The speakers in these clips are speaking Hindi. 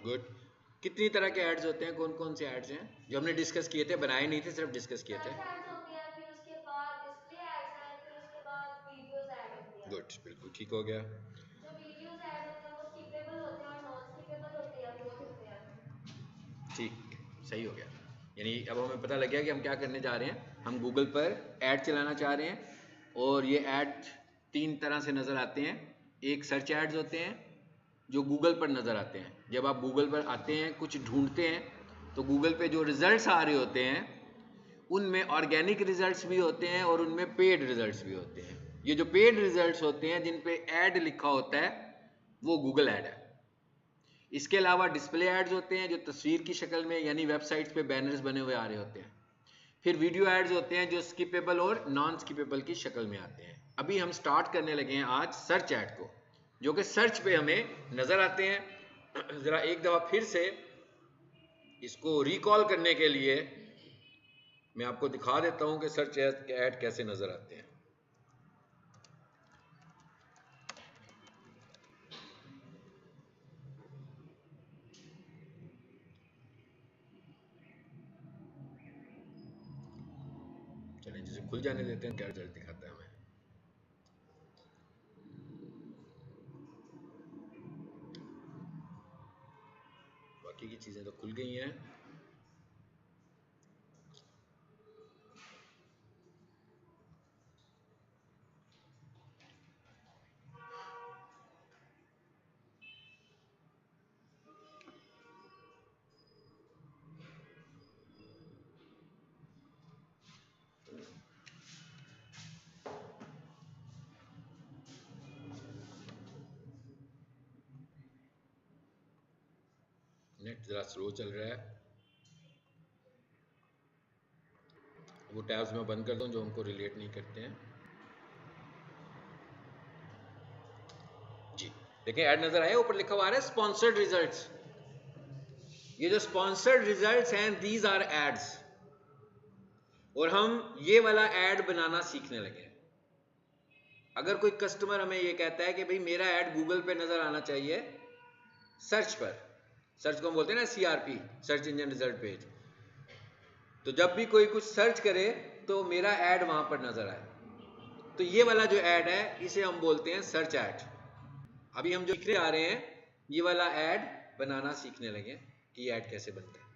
गुड। कितनी तरह के एड्स होते हैं, कौन कौन से एड्स हैं जो हमने डिस्कस किए थे, बनाए नहीं थे, सिर्फ डिस्कस किए थे? सर्च एड्स होती है, फिर उसके बाद डिस्प्ले एड्स हैं, फिर उसके बाद वीडियोस ऐड होती है। गुड, बिल्कुल ठीक हो गया। जो वीडियोस ऐड होते हैं वो स्किपेबल होते हैं और नॉन स्किपेबल होते हैं, बोथ होते हैं। ठीक, सही हो गया। यानी अब हमें पता लग गया कि हम क्या करने जा रहे हैं। हम गूगल पर ऐड चलाना चाह रहे हैं और ये ऐड तीन तरह से नज़र आते हैं। एक सर्च एड्स होते हैं जो गूगल पर नज़र आते हैं। जब आप गूगल पर आते हैं, कुछ ढूंढते हैं, तो गूगल पे जो रिजल्ट्स आ रहे होते हैं उनमें ऑर्गेनिक रिजल्ट्स भी होते हैं और उनमें पेड रिजल्ट्स भी होते हैं। ये जो पेड रिजल्ट्स होते हैं जिन पे ऐड लिखा होता है वो गूगल ऐड है। इसके अलावा डिस्प्ले एड्स होते हैं जो तस्वीर की शक्ल में, यानी वेबसाइट्स पे बैनर्स बने हुए आ रहे होते हैं। फिर वीडियो एड्स होते हैं जो स्किपेबल और नॉन स्किपेबल की शक्ल में आते हैं। अभी हम स्टार्ट करने लगे हैं आज सर्च ऐड को, जो कि सर्च पे हमें नज़र आते हैं। ज़रा एक दफ़ा फिर से इसको रिकॉल करने के लिए मैं आपको दिखा देता हूं कि सर्च ऐड कैसे नज़र आते हैं। चलें, जिसे खुल जाने देते हैं, क्या रिजल्ट दिखाता है हमें। बाकी की चीज़ें तो खुल गई हैं। नेट ज़रा स्लो चल रहा है। वो टैब्स मैं बंद कर दूं जो हमको रिलेट नहीं करते हैं। जी, देखिए ऐड नज़र आया, ऊपर लिखा हुआ है स्पॉन्सर्ड रिजल्ट्स। ये जो स्पॉन्सर्ड रिजल्ट्स हैं, दीज आर एड्स। और हम ये वाला ऐड बनाना सीखने लगे। अगर कोई कस्टमर हमें ये कहता है कि भाई मेरा ऐड गूगल पे नज़र आना चाहिए सर्च पर, सर्च को हम बोलते हैं ना CRP, search engine result page, तो जब भी कोई कुछ सर्च करे तो मेरा ऐड वहां पर नज़र आए, तो ये वाला जो ऐड है इसे हम बोलते हैं सर्च ऐड। अभी हम जो सीखने आ रहे हैं ये वाला ऐड बनाना सीखने लगे कि ऐड कैसे बनता है।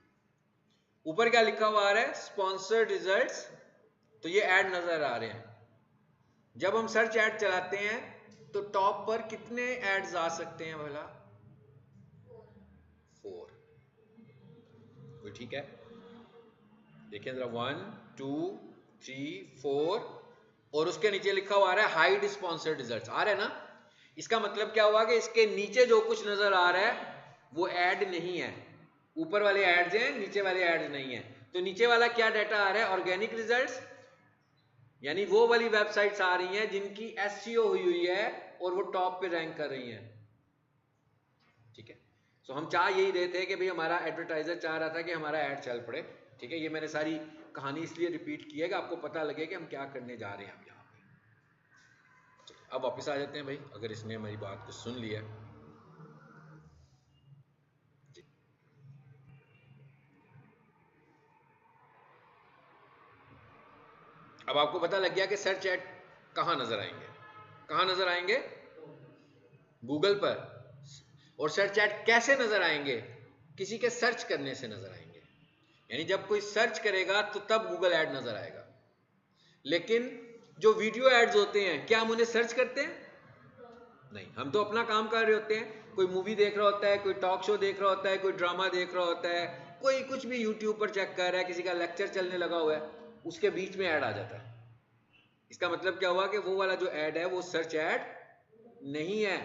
ऊपर क्या लिखा हुआ आ रहा है, स्पॉन्सर्ड रिजल्ट्स, तो ये ऐड नज़र आ रहे हैं। जब हम सर्च ऐड चलाते हैं तो टॉप पर कितने एड्स आ सकते हैं भला? 4। कोई ठीक है? देखिए जरा, 1 2 3 4, और उसके नीचे लिखा हुआ आ रहा है हाइड स्पॉन्सर्ड रिजल्ट्स। आ रहा है ना? इसका मतलब क्या हुआ कि इसके नीचे जो कुछ नजर आ रहा है वो ऐड नहीं है। ऊपर वाले एड्स हैं, नीचे वाले एड्स नहीं है। तो नीचे वाला क्या डाटा आ रहा है? ऑर्गेनिक रिजल्ट्स, यानी वो वाली वेबसाइट्स आ रही हैं जिनकी एसईओ हुई है और वो टॉप पे रैंक कर रही हैं। ठीक है, सो हम चाह यही रहे थे कि भाई हमारा एडवर्टाइजर चाह रहा था कि हमारा ऐड चल पड़े। ठीक है, ये मैंने सारी कहानी इसलिए रिपीट की है कि आपको पता लगे कि हम क्या करने जा रहे हैं अब यहाँ पे। अब वापस आ जाते हैं भाई, अगर इसने हमारी बात को सुन लिया। अब आपको पता लग गया कि सर्च ऐड कहाँ नजर आएंगे। कहाँ नजर आएंगे? गूगल पर। और सर्च ऐड कैसे नजर आएंगे? किसी के सर्च करने से नजर आएंगे। यानी जब कोई सर्च करेगा तो तब गूगल ऐड नजर आएगा। लेकिन जो वीडियो एड्स होते हैं, क्या हम उन्हें सर्च करते हैं? नहीं, हम तो अपना काम कर रहे होते हैं। कोई मूवी देख रहा होता है, कोई टॉक शो देख रहा होता है, कोई ड्रामा देख रहा होता है, कोई कुछ भी यूट्यूब पर चेक कर रहा है, किसी का लेक्चर चलने लगा हुआ है, उसके बीच में ऐड आ जाता है। इसका मतलब क्या हुआ कि वो वाला जो ऐड है वो सर्च ऐड नहीं है।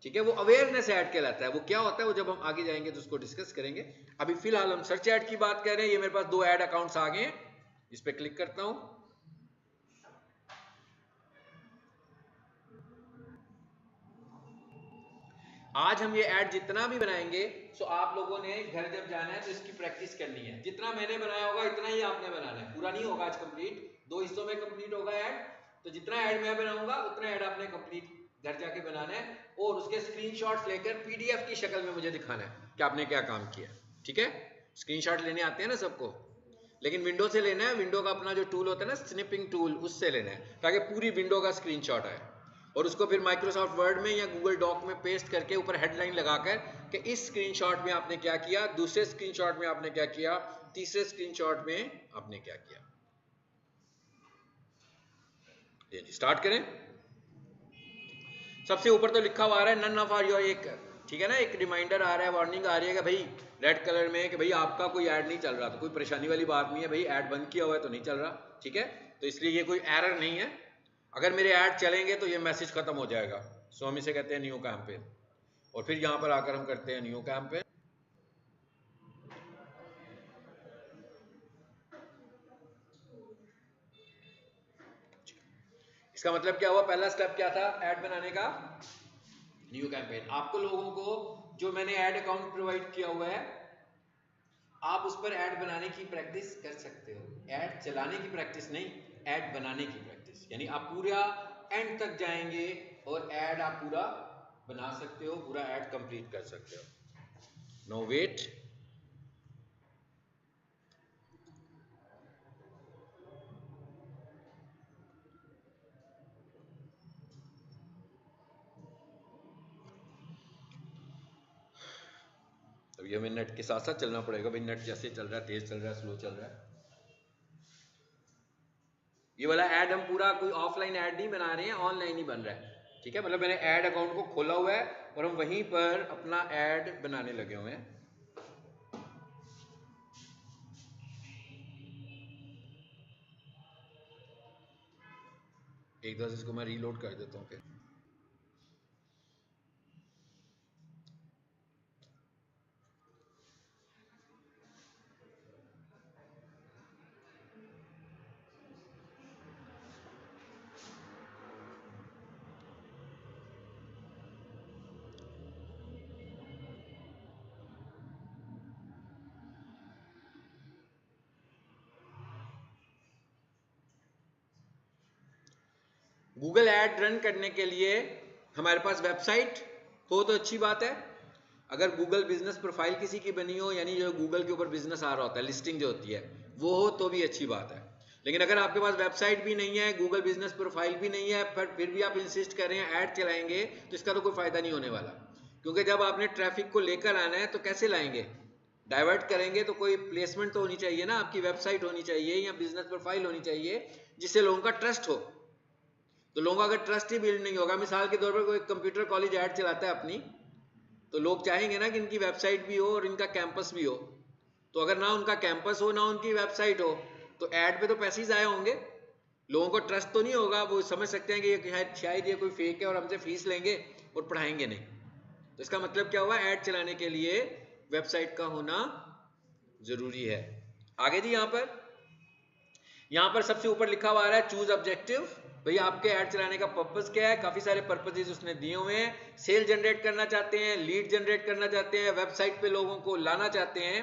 ठीक है, वो अवेयरनेस ऐड कहलाता है। वो क्या होता है वो जब हम आगे जाएंगे तो उसको डिस्कस करेंगे। अभी फिलहाल हम सर्च ऐड की बात कर रहे हैं। ये मेरे पास 2 ऐड अकाउंट्स आ गए हैं, इस पर क्लिक करता हूं। आज हम ये ऐड जितना भी बनाएंगे, सो आप लोगों ने घर जब जाना है तो इसकी प्रैक्टिस करनी है। जितना मैंने बनाया होगा इतना ही आपने बनाना है, पूरा नहीं होगा आज कंप्लीट, 2 हिस्सों में कंप्लीट होगा ऐड। तो जितना ऐड मैं बनाऊंगा उतना ऐड आपने कंप्लीट घर जाके बनाना है और उसके स्क्रीनशॉट्स लेकर पीडीएफ की शक्ल में मुझे दिखाना है कि आपने क्या काम किया। ठीक है, स्क्रीनशॉट लेने आते हैं ना सबको, लेकिन विंडो से लेना है। विंडो का अपना जो टूल होता है ना, स्निपिंग टूल, उससे लेना है ताकि पूरी विंडो का स्क्रीनशॉट आए और उसको फिर माइक्रोसॉफ्ट वर्ड में या गूगल डॉक में पेस्ट करके ऊपर हेडलाइन लगाकर कि इस स्क्रीनशॉट में आपने क्या किया, दूसरे स्क्रीनशॉट में आपने क्या किया, तीसरे स्क्रीनशॉट में आपने क्या किया। स्टार्ट करें। सबसे ऊपर तो लिखा हुआ आ रहा है नन ऑफ आर योर, एक ठीक है ना, एक रिमाइंडर आ रहा है, वार्निंग आ रही है कि भाई रेड कलर में कि भाई आपका कोई ऐड नहीं चल रहा। तो कोई परेशानी वाली बात नहीं है भाई, ऐड बंद किया हुआ है तो नहीं चल रहा। ठीक है, तो इसलिए ये कोई एरर नहीं है। अगर मेरे ऐड चलेंगे तो ये मैसेज खत्म हो जाएगा। सो हम इसे कहते हैं न्यू कैंपेन और फिर यहां पर आकर हम करते हैं न्यू कैंपेन। इसका मतलब क्या हुआ, पहला स्टेप क्या था ऐड बनाने का, न्यू कैंपेन। आपको लोगों को जो मैंने ऐड अकाउंट प्रोवाइड किया हुआ है, आप उस पर ऐड बनाने की प्रैक्टिस कर सकते हो। ऐड चलाने की प्रैक्टिस नहीं, ऐड बनाने की प्रैक्टिस। यानी आप पूरा एंड तक जाएंगे और ऐड आप पूरा बना सकते हो, पूरा ऐड कंप्लीट कर सकते हो। नो वेट, अभी हमें नेट के साथ साथ चलना पड़ेगा भाई। नेट जैसे चल रहा है, तेज चल रहा है, स्लो चल रहा है। ये वाला ऐड हम पूरा कोई ऑफलाइन ऐड नहीं बना रहे हैं, ऑनलाइन ही बन रहा है। ठीक है, मतलब मैंने ऐड अकाउंट को खोला हुआ है और हम वहीं पर अपना ऐड बनाने लगे हुए हैं। एक दस इसको मैं रीलोड कर देता हूँ फिर। गूगल ऐड रन करने के लिए हमारे पास वेबसाइट हो तो अच्छी बात है। अगर गूगल बिजनेस प्रोफाइल किसी की बनी हो, यानी जो गूगल के ऊपर बिजनेस आ रहा होता है, लिस्टिंग जो होती है वो हो तो भी अच्छी बात है। लेकिन अगर आपके पास वेबसाइट भी नहीं है, गूगल बिजनेस प्रोफाइल भी नहीं है, पर फिर भी आप इंसिस्ट कर रहे हैं ऐड चलाएंगे, तो इसका तो कोई फायदा नहीं होने वाला। क्योंकि जब आपने ट्रैफिक को लेकर आना है तो कैसे लाएंगे, डाइवर्ट करेंगे तो कोई प्लेसमेंट तो होनी चाहिए ना, आपकी वेबसाइट होनी चाहिए या बिजनेस प्रोफाइल होनी चाहिए जिससे लोगों का ट्रस्ट हो। तो लोगों का अगर ट्रस्ट ही बिल्ड नहीं होगा, मिसाल के तौर पर कोई कंप्यूटर कॉलेज ऐड चलाता है अपनी, तो लोग चाहेंगे ना कि इनकी वेबसाइट भी हो और इनका कैंपस भी हो। तो अगर ना उनका कैंपस हो ना उनकी वेबसाइट हो तो ऐड पे तो पैसे ही ज़ाया होंगे, लोगों को ट्रस्ट तो नहीं होगा। वो समझ सकते हैं कि ये शायद ये कोई फेक है और हमसे फीस लेंगे और पढ़ाएंगे नहीं। तो इसका मतलब क्या हुआ, ऐड चलाने के लिए वेबसाइट का होना जरूरी है। आगे जी, यहाँ पर सबसे ऊपर लिखा हुआ है चूज ऑब्जेक्टिव। भाई आपके ऐड चलाने का पर्पस क्या है, काफी सारे पर्पसेस उसने दिए हुए हैं। सेल जनरेट करना चाहते हैं, लीड जनरेट करना चाहते हैं, वेबसाइट पे लोगों को लाना चाहते हैं,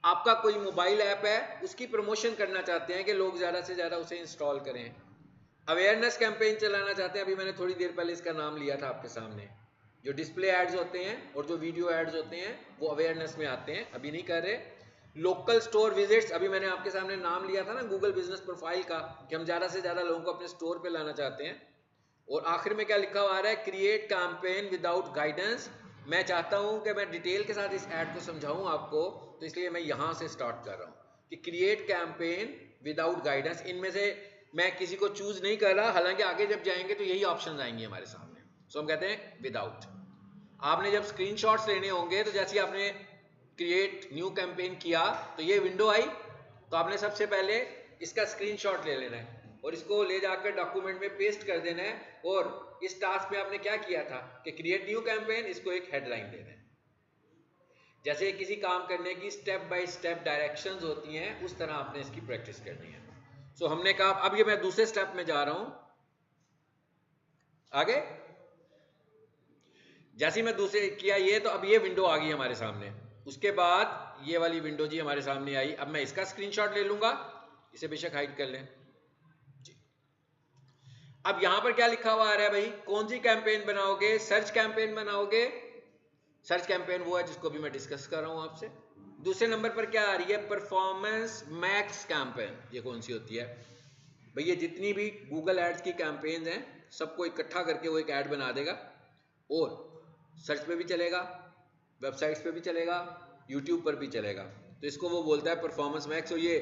आपका कोई मोबाइल ऐप है उसकी प्रमोशन करना चाहते हैं कि लोग ज्यादा से ज्यादा उसे इंस्टॉल करें, अवेयरनेस कैंपेन चलाना चाहते हैं। अभी मैंने थोड़ी देर पहले इसका नाम लिया था आपके सामने। जो डिस्प्ले एड्स होते हैं और जो वीडियो एड्स होते हैं वो अवेयरनेस में आते हैं, अभी नहीं कर रहे। लोकल स्टोर विजिट्स, अभी मैंने आपके सामने नाम लिया था ना गूगल बिजनेस प्रोफाइल का, कि हम ज़्यादा से ज़्यादा लोगों को अपने स्टोर पे लाना चाहते हैं। और आखिर में क्या लिखा हुआ आ रहा है, क्रिएट कैंपेन विदाउट गाइडेंस। मैं चाहता हूं कि मैं डिटेल के साथ इस ऐड को समझाऊं आपको, तो इसलिए मैं यहां से स्टार्ट कर रहा हूं कि क्रिएट कैंपेन विदाउट गाइडेंस। इनमें से मैं किसी को चूज नहीं कर रहा, हालांकि आगे जब जाएंगे तो यही ऑप्शन आएंगे हमारे सामने। सो हम कहते हैं विदाउट। आपने जब स्क्रीनशॉट्स लेने होंगे तो जैसे आपने क्रिएट न्यू कैंपेन किया तो ये विंडो आई, तो आपने सबसे पहले इसका स्क्रीनशॉट ले लेना है और इसको ले जाकर डॉक्यूमेंट में पेस्ट कर देना है। और इस टास्क में आपने क्या किया था कि क्रिएट न्यू कैंपेन, इसको एक हेडलाइन देना है। जैसे किसी काम करने की स्टेप बाय स्टेप डायरेक्शंस होती हैं, उस तरह आपने इसकी प्रैक्टिस करनी है। सो हमने कहा अब ये मैं दूसरे स्टेप में जा रहा हूं आगे। जैसे मैं दूसरे किया ये, तो अब ये विंडो आ गई हमारे सामने। उसके बाद ये वाली विंडो जी हमारे सामने आई। अब मैं इसका स्क्रीनशॉट ले लूंगा, इसे बेशक हाइड कर लें जी। अब यहां पर क्या लिखा हुआ आ रहा है भाई, कौन सी कैंपेन बनाओगे? सर्च कैंपेन बनाओगे। सर्च कैंपेन वो है जिसको भी मैं डिस्कस कर रहा हूं आपसे। दूसरे नंबर पर क्या आ रही है? Performance max campaign. ये कौन सी होती है भाई? ये जितनी भी गूगल एड्स की कैंपेन हैं सबको इकट्ठा करके वो एक ऐड बना देगा और सर्च पे भी चलेगा, वेबसाइट्स पे भी चलेगा, यूट्यूब पर भी चलेगा। तो इसको वो बोलता है परफॉर्मेंस मैक्स। और ये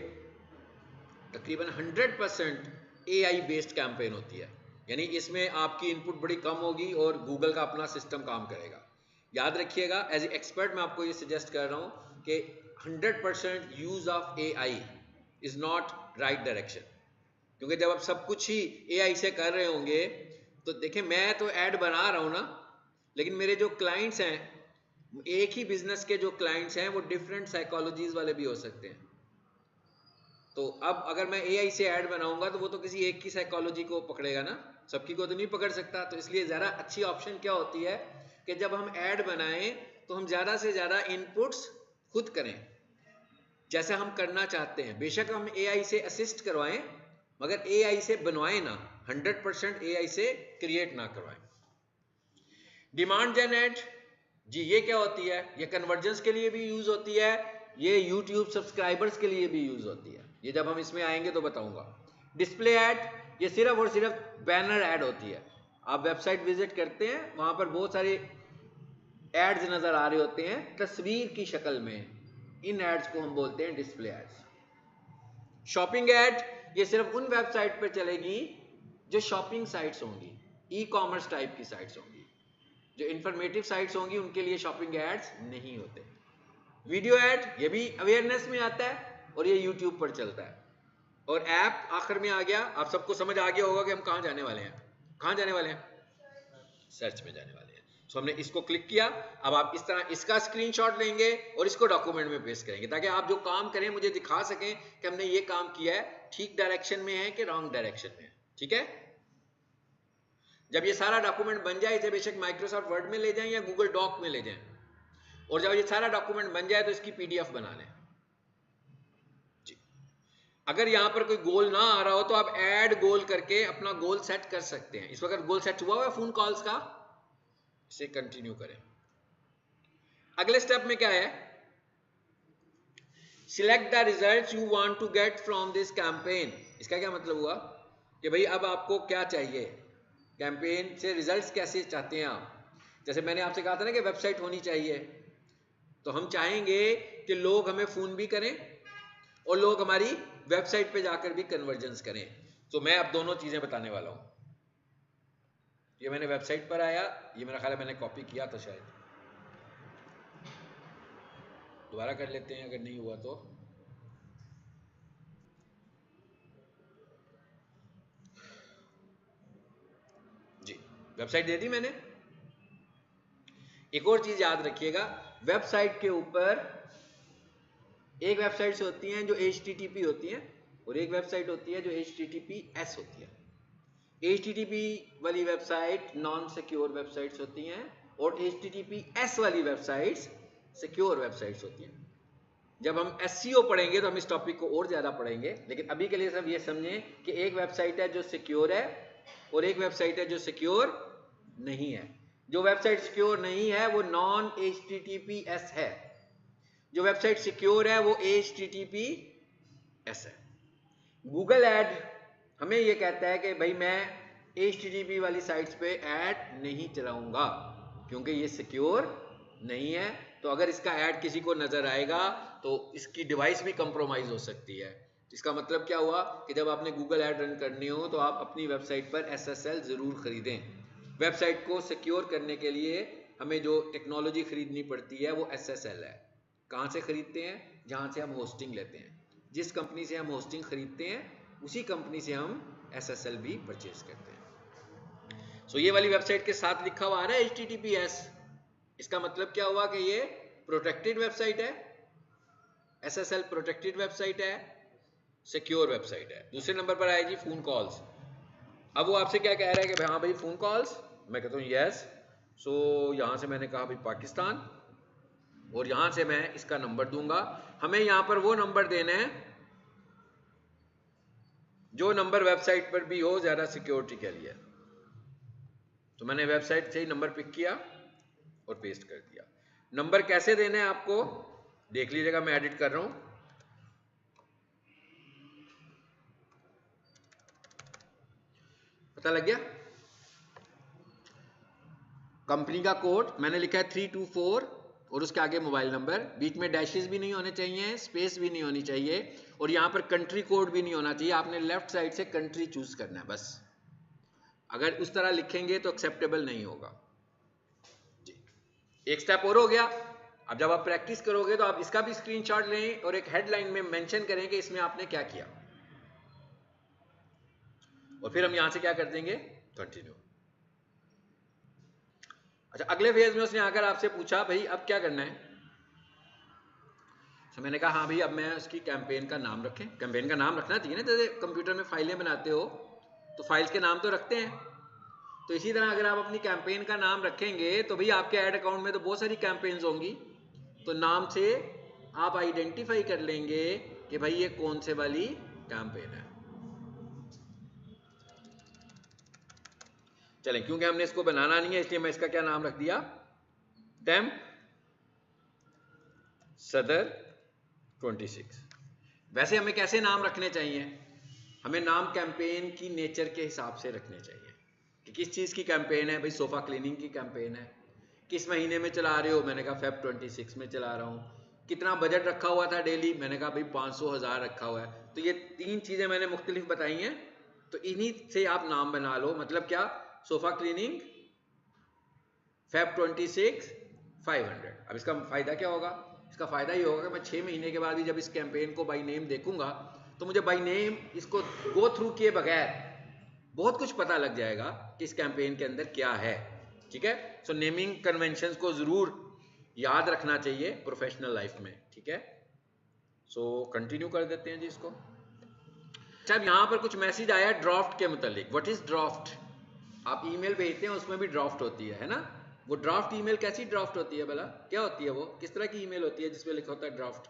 तकरीबन 100% AI बेस्ड कैंपेन होती है, यानी इसमें आपकी इनपुट बड़ी कम होगी और गूगल का अपना सिस्टम काम करेगा। याद रखिएगा, एज ए एक्सपर्ट मैं आपको ये सजेस्ट कर रहा हूँ कि 100% use of AI is not right direction, क्योंकि जब आप सब कुछ ही AI से कर रहे होंगे तो देखिए, मैं तो ऐड बना रहा हूँ ना, लेकिन मेरे जो क्लाइंट्स हैं, एक ही बिजनेस के जो क्लाइंट्स हैं वो डिफरेंट साइकोलॉजीज वाले भी हो सकते हैं। तो अब अगर मैं AI से ऐड बनाऊंगा तो वो तो किसी एक की साइकोलॉजी को पकड़ेगा ना, सबकी को तो नहीं पकड़ सकता। तो इसलिए ज़रा अच्छी ऑप्शन क्या होती है कि जब हम ऐड बनाएं तो हम ज़्यादा से ज़्यादा इनपुट्स खुद करें, जैसा हम करना चाहते हैं। बेशक हम AI से असिस्ट करवाएं, मगर AI से बनवाएं ना, 100% AI से क्रिएट ना करवाएं। डिमांड जेन ऐड जी, ये क्या होती है? ये कन्वर्जेंस के लिए भी यूज होती है, ये यूट्यूब सब्सक्राइबर्स के लिए भी यूज होती है। ये जब हम इसमें आएंगे तो बताऊंगा। डिस्प्ले ऐड, ये सिर्फ और सिर्फ बैनर ऐड होती है। आप वेबसाइट विजिट करते हैं, वहां पर बहुत सारे एड्स नजर आ रहे होते हैं तस्वीर की शक्ल में, इन एड्स को हम बोलते हैं डिस्प्ले एड्स। शॉपिंग ऐड, ये सिर्फ उन वेबसाइट पर चलेगी जो शॉपिंग साइट्स होंगी, ई कॉमर्स टाइप की साइट्स होंगी। जो इंफॉर्मेटिव साइट्स होंगी उनके लिए शॉपिंग एड्स नहीं होते। वीडियो ऐड, ये भी अवेयरनेस में आता है और ये यूट्यूब पर चलता है। और ऐप आखिर में आ गया। आप सबको समझ आ गया होगा कि हम कहां जाने वाले हैं। कहां जाने वाले हैं? सर्च में जाने वाले हैं। तो हमने इसको क्लिक किया। अब आप इस तरह इसका स्क्रीनशॉट लेंगे और इसको डॉक्यूमेंट में पेस्ट करेंगे, ताकि आप जो काम करें मुझे दिखा सकें कि हमने ये काम किया है, ठीक डायरेक्शन में है कि रॉन्ग डायरेक्शन में है। ठीक है? जब ये सारा डॉक्यूमेंट बन जाए, इसे बेशक माइक्रोसॉफ्ट वर्ड में ले जाएं या गूगल डॉक में ले जाएं, और जब ये सारा डॉक्यूमेंट बन जाए तो इसकी PDF बना लें। जी, अगर यहां पर कोई गोल ना आ रहा हो तो आप ऐड गोल करके अपना गोल सेट कर सकते हैं। इस वक्त गोल सेट हुआ है फोन कॉल्स का, इसे कंटिन्यू करें। अगले स्टेप में क्या है? Select the result you want to get from this campaign. इसका क्या मतलब हुआ कि भाई अब आपको क्या चाहिए, कैंपेन से रिजल्ट्स कैसे चाहते हैं आप। जैसे मैंने आपसे कहा था ना कि वेबसाइट होनी चाहिए, तो हम चाहेंगे कि लोग हमें फोन भी करें और लोग हमारी वेबसाइट पे जाकर भी कन्वर्जेंस करें। तो मैं अब दोनों चीजें बताने वाला हूं। ये मैंने वेबसाइट पर आया, ये मेरा ख्याल है मैंने कॉपी किया था, शायद दोबारा कर लेते हैं अगर नहीं हुआ तो। जी, वेबसाइट दे दी मैंने। एक और चीज याद रखिएगा, वेबसाइट के ऊपर एक वेबसाइट्स होती हैं जो HTTP होती हैं और एक वेबसाइट होती है जो HTTPS होती है। HTTP वाली वेबसाइट नॉन सिक्योर वेबसाइट्स होती हैं और HTTPS वाली वेबसाइट्स सिक्योर वेबसाइट्स होती हैं। जब हम SEO पढ़ेंगे तो हम इस टॉपिक को और ज्यादा पढ़ेंगे, लेकिन अभी के लिए सब ये समझें कि एक वेबसाइट है जो सिक्योर है और एक वेबसाइट है जो सिक्योर नहीं है। जो वेबसाइट सिक्योर नहीं है वो नॉन HTTPS है, जो वेबसाइट सिक्योर है वो HTTPS है। गूगल ऐड हमें ये कहता है कि भाई मैं HTTP वाली साइट्स पे ऐड नहीं चलाऊंगा क्योंकि ये सिक्योर नहीं है। तो अगर इसका ऐड किसी को नजर आएगा तो इसकी डिवाइस भी कंप्रोमाइज हो सकती है। इसका मतलब क्या हुआ कि जब आपने गूगल ऐड रन करनी हो तो आप अपनी वेबसाइट पर SSL जरूर खरीदें। वेबसाइट को सिक्योर करने के लिए हमें जो टेक्नोलॉजी खरीदनी पड़ती है वो SSL है। कहाँ से खरीदते हैं? जहाँ से हम होस्टिंग लेते हैं। जिस कंपनी से हम होस्टिंग खरीदते हैं उसी कंपनी से हम SSL भी परचेज करते हैं। सो ये वाली वेबसाइट के साथ लिखा हुआ आ रहा है HTTPS। इसका मतलब क्या हुआ कि ये प्रोटेक्टेड वेबसाइट है, SSL प्रोटेक्टेड वेबसाइट है, सिक्योर वेबसाइट है। दूसरे नंबर पर आएगी फोन कॉल्स। अब वो आपसे क्या कह रहा है कि हाँ भाई फोन कॉल्स, मैं कहता हूँ यस। सो यहां से मैंने कहा भाई पाकिस्तान, और यहां से मैं इसका नंबर दूंगा। हमें यहां पर वो नंबर देना है जो नंबर वेबसाइट पर भी हो, ज़्यादा सिक्योरिटी के लिए। तो मैंने वेबसाइट से ही नंबर पिक किया और पेस्ट कर दिया। नंबर कैसे देने हैं आपको देख लीजिएगा, मैं एडिट कर रहा हूं। पता लग गया? कंपनी का कोड मैंने लिखा है 324 और उसके आगे मोबाइल नंबर, बीच में डैशेस भी नहीं होने चाहिए, स्पेस भी नहीं होनी चाहिए, और यहां पर कंट्री कोड भी नहीं होना चाहिए। आपने लेफ्ट साइड से कंट्री चूज करना है बस। अगर उस तरह लिखेंगे तो एक्सेप्टेबल नहीं होगा जी। एक स्टेप और हो गया। अब जब आप प्रैक्टिस करोगे तो आप इसका भी स्क्रीनशॉट लें और एक हेडलाइन में मेंशन करें कि इसमें आपने क्या किया, और फिर हम यहां से क्या कर देंगे, कंटिन्यू। अच्छा, अगले फेज में उसने आकर आपसे पूछा भाई अब क्या करना है। तो मैंने कहा हाँ भाई अब मैं उसकी कैंपेन का नाम रखें। कैंपेन का नाम रखना चाहिए ना, जैसे कंप्यूटर में फाइलें बनाते हो तो फाइल्स के नाम तो रखते हैं। तो इसी तरह अगर आप अपनी कैंपेन का नाम रखेंगे तो भाई आपके ऐड अकाउंट में तो बहुत सारी कैंपेन्स होंगी, तो नाम से आप आइडेंटिफाई कर लेंगे कि भाई ये कौन से वाली कैंपेन है। चलें, क्योंकि हमने इसको बनाना नहीं है इसलिए मैं इसका क्या नाम रख दिया, टेम्प सदर 26। वैसे हमें कैसे नाम रखने चाहिए, हमें नाम कैंपेन की नेचर के हिसाब से रखने चाहिए कि किस चीज़ की कैंपेन है। भाई सोफ़ा क्लीनिंग की कैंपेन है, किस महीने में चला रहे हो, मैंने कहा फेब 26 में चला रहा हूँ। कितना बजट रखा हुआ था डेली, मैंने कहा भाई 500,000 रखा हुआ है। तो ये 3 चीज़ें मैंने मुख्तलिफ बताई हैं, तो इन्हीं से आप नाम बना लो। मतलब क्या, सोफ़ा क्लीनिंग फेब 26 500। अब इसका फ़ायदा क्या होगा, इसका फ़ायदा ये होगा कि मैं 6 महीने के बाद भी जब इस कैंपेन को बाई नेम देखूंगा तो मुझे बाई नेम इसको गो थ्रू किए बगैर बहुत कुछ पता लग जाएगा कि इस कैंपेन के अंदर क्या है। ठीक है, सो नेमिंग कन्वेंशंस को ज़रूर याद रखना चाहिए प्रोफेशनल लाइफ में। ठीक है, सो कंटिन्यू कर देते हैं जी इसको। अच्छा, यहाँ पर कुछ मैसेज आया ड्राफ्ट के मुतालिक। What is draft? आप ईमेल भेजते हैं उसमें भी ड्राफ्ट होती है ना। वो ड्राफ्ट ईमेल कैसी ड्राफ्ट होती है भला, क्या होती है वो, किस तरह की ईमेल होती है जिसमें लिखा होता है ड्राफ्ट?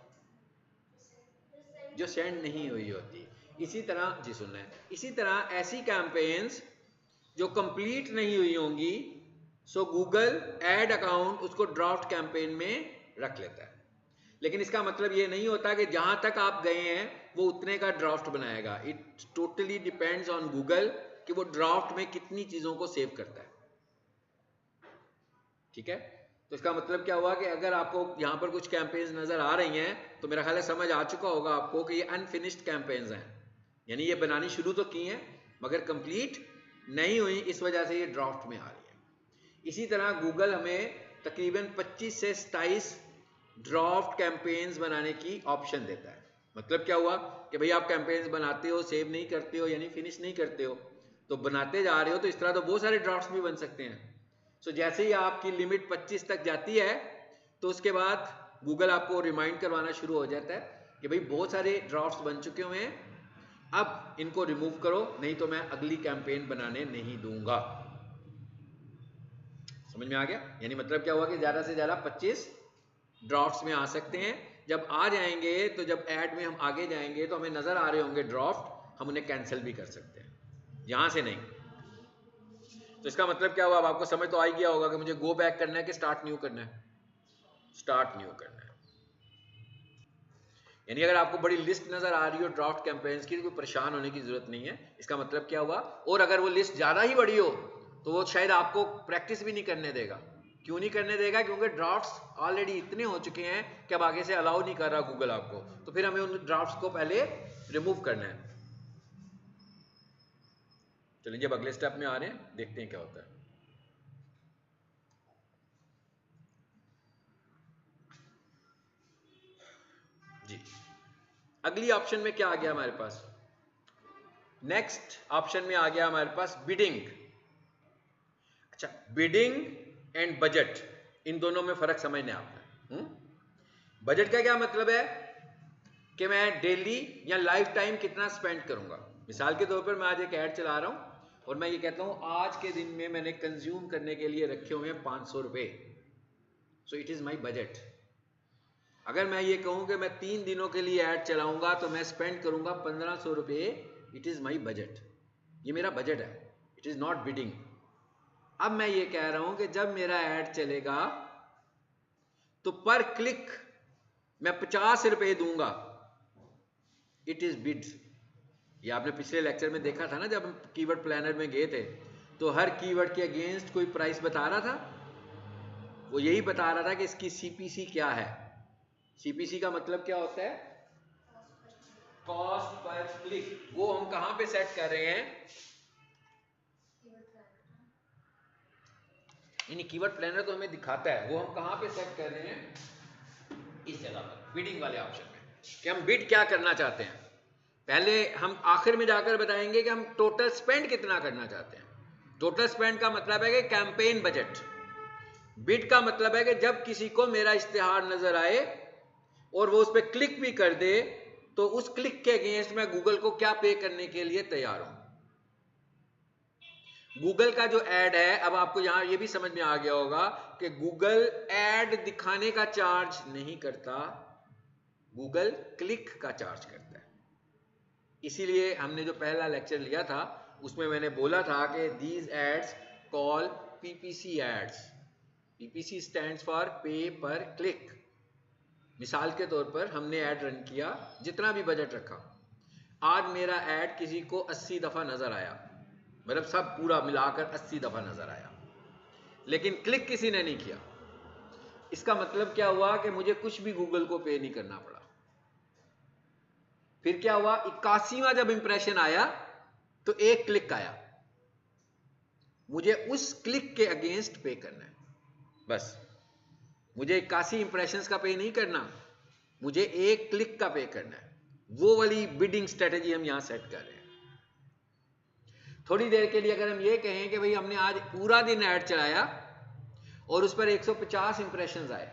जो सेंड नहीं हुई होती। इसी तरह जी सुनना है, इसी तरह ऐसी कैंपेन्स जो कंप्लीट नहीं हुई होंगी, सो गूगल एड अकाउंट उसको ड्राफ्ट कैंपेन में रख लेता है। लेकिन इसका मतलब ये नहीं होता कि जहां तक आप गए हैं वो उतने का ड्राफ्ट बनाएगा। It totally depends on Google कि वो ड्राफ्ट में कितनी चीजों को सेव करता है। ठीक है, तो इसका मतलब क्या हुआ कि अगर आपको यहां पर कुछ कैंपेन्स नजर आ रही हैं तो मेरा ख्याल है समझ आ चुका होगा आपको कि ये अनफिनिश्ड कैंपेन्स हैं, यानी ये बनानी शुरू तो की हैं मगर कंप्लीट नहीं हुई, इस वजह से ये ड्राफ्ट में आ रही है। इसी तरह गूगल हमें तकरीबन 25 से 27 ड्राफ्ट कैंपेन्स बनाने की ऑप्शन देता है। मतलब क्या हुआ कि भाई आप कैंपेन्स बनाते हो, सेव नहीं करते हो, यानी फिनिश नहीं करते हो, तो बनाते जा रहे हो तो इस तरह तो बहुत सारे ड्राफ्ट्स भी बन सकते हैं। सो जैसे ही आपकी लिमिट 25 तक जाती है तो उसके बाद गूगल आपको रिमाइंड करवाना शुरू हो जाता है कि भाई बहुत सारे ड्राफ्ट्स बन चुके हुए हैं, अब इनको रिमूव करो नहीं तो मैं अगली कैंपेन बनाने नहीं दूंगा। समझ में आ गया? यानी मतलब क्या हुआ कि ज़्यादा से ज़्यादा 25 ड्राफ्ट्स में आ सकते हैं। जब आ जाएंगे तो जब ऐड में हम आगे जाएंगे तो हमें नज़र आ रहे होंगे ड्राफ्ट, हम उन्हें कैंसिल भी कर सकते हैं, यहाँ से नहीं। तो इसका मतलब क्या हुआ, अब आपको समझ तो आ ही गया होगा कि मुझे गो बैक करना है कि स्टार्ट न्यू करना है। स्टार्ट न्यू करना है। यानी अगर आपको बड़ी लिस्ट नजर आ रही हो ड्राफ्ट कैंपेन्स की तो कोई परेशान होने की जरूरत नहीं है। इसका मतलब क्या हुआ, और अगर वो लिस्ट ज्यादा ही बड़ी हो तो वो शायद आपको प्रैक्टिस भी नहीं करने देगा। क्यों नहीं करने देगा? क्योंकि ड्राफ्ट्स ऑलरेडी इतने हो चुके हैं कि अब आगे से अलाउ नहीं कर रहा गूगल आपको, तो फिर हमें उन ड्राफ्ट्स को पहले रिमूव करना है। चलिए जब अगले स्टेप में आ रहे हैं देखते हैं क्या होता है। जी, अगली ऑप्शन में क्या आ गया हमारे पास, नेक्स्ट ऑप्शन में आ गया हमारे पास बिडिंग। अच्छा, बिडिंग एंड बजट, इन दोनों में फर्क समझने आपने। बजट का क्या मतलब है कि मैं डेली या लाइफ टाइम कितना स्पेंड करूंगा। मिसाल के तौर पर मैं आज एक ऐड चला रहा हूं और मैं ये कहता हूं आज के दिन में मैंने कंज्यूम करने के लिए रखे हुए हैं 500 रुपए, so it is my budget. अगर मैं ये कहूं कि मैं 3 दिनों के लिए ऐड चलाऊंगा तो मैं स्पेंड करूंगा 1500 रुपए इट इज़ माई बजट, ये मेरा बजट है, इट इज़ नॉट बिडिंग। अब मैं ये कह रहा हूं कि जब मेरा ऐड चलेगा तो पर क्लिक मैं 50 रुपए दूंगा, इट इज बिड। ये आपने पिछले लेक्चर में देखा था ना, जब हम कीवर्ड प्लानर में गए थे तो हर कीवर्ड के अगेंस्ट कोई प्राइस बता रहा था, वो यही बता रहा था कि इसकी सीपीसी क्या है। सीपीसी का मतलब क्या होता है? Cost per click. वो हम कहां पे सेट कर रहे हैं? यानी कीवर्ड प्लानर तो हमें दिखाता है, वो हम कहां पे सेट कर रहे हैं? इस जगह पर, बिडिंग वाले ऑप्शन में, कि हम बिड क्या करना चाहते हैं। पहले हम आखिर में जाकर बताएंगे कि हम टोटल स्पेंड कितना करना चाहते हैं। टोटल स्पेंड का मतलब है कि कैंपेन बजट। बिड का मतलब है कि जब किसी को मेरा इश्तिहार नजर आए और वो उस पर क्लिक भी कर दे तो उस क्लिक के अगेंस्ट मैं गूगल को क्या पे करने के लिए तैयार हूं। गूगल का जो एड है, अब आपको यहां ये भी समझ में आ गया होगा कि गूगल एड दिखाने का चार्ज नहीं करता, गूगल क्लिक का चार्ज करता है। इसीलिए हमने जो पहला लेक्चर लिया था उसमें मैंने बोला था कि these ads call PPC ads. PPC stands for pay per click. मिसाल के तौर पर हमने ऐड रन किया, जितना भी बजट रखा, आज मेरा ऐड किसी को 80 दफा नजर आया, मतलब सब पूरा मिलाकर 80 दफा नजर आया, लेकिन क्लिक किसी ने नहीं किया। इसका मतलब क्या हुआ कि मुझे कुछ भी गूगल को पे नहीं करना पड़ा। फिर क्या हुआ, 81वां जब इंप्रेशन आया तो एक क्लिक आया, मुझे उस क्लिक के अगेंस्ट पे करना है। बस मुझे 81 इंप्रेशंस का पे नहीं करना, मुझे एक क्लिक का पे करना है। वो वाली बिडिंग स्ट्रेटेजी हम यहां सेट कर रहे हैं। थोड़ी देर के लिए अगर हम ये कहें कि भाई हमने आज पूरा दिन ऐड चलाया और उस पर 150 इंप्रेशंस आए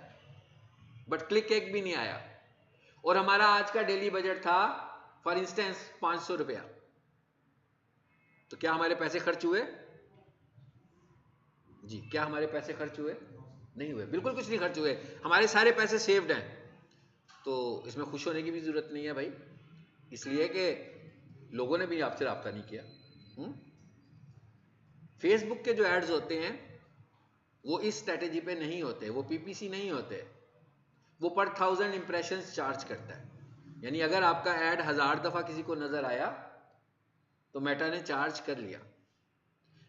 बट क्लिक एक भी नहीं आया, और हमारा आज का डेली बजट था फॉर इंस्टेंस 500 रुपया, तो क्या हमारे पैसे खर्च हुए? जी, क्या हमारे पैसे खर्च हुए? नहीं हुए, बिल्कुल कुछ नहीं खर्च हुए, हमारे सारे पैसे सेव्ड हैं। तो इसमें खुश होने की भी जरूरत नहीं है भाई, इसलिए कि लोगों ने भी आपसे राब्ता नहीं किया। फेसबुक के जो एड्स होते हैं वो इस स्ट्रेटेजी पे नहीं होते, वो पीपीसी नहीं होते, वो पर 1000 इंप्रेशंस चार्ज करता है। यानी अगर आपका ऐड 1000 दफा किसी को नजर आया तो मेटा ने चार्ज कर लिया,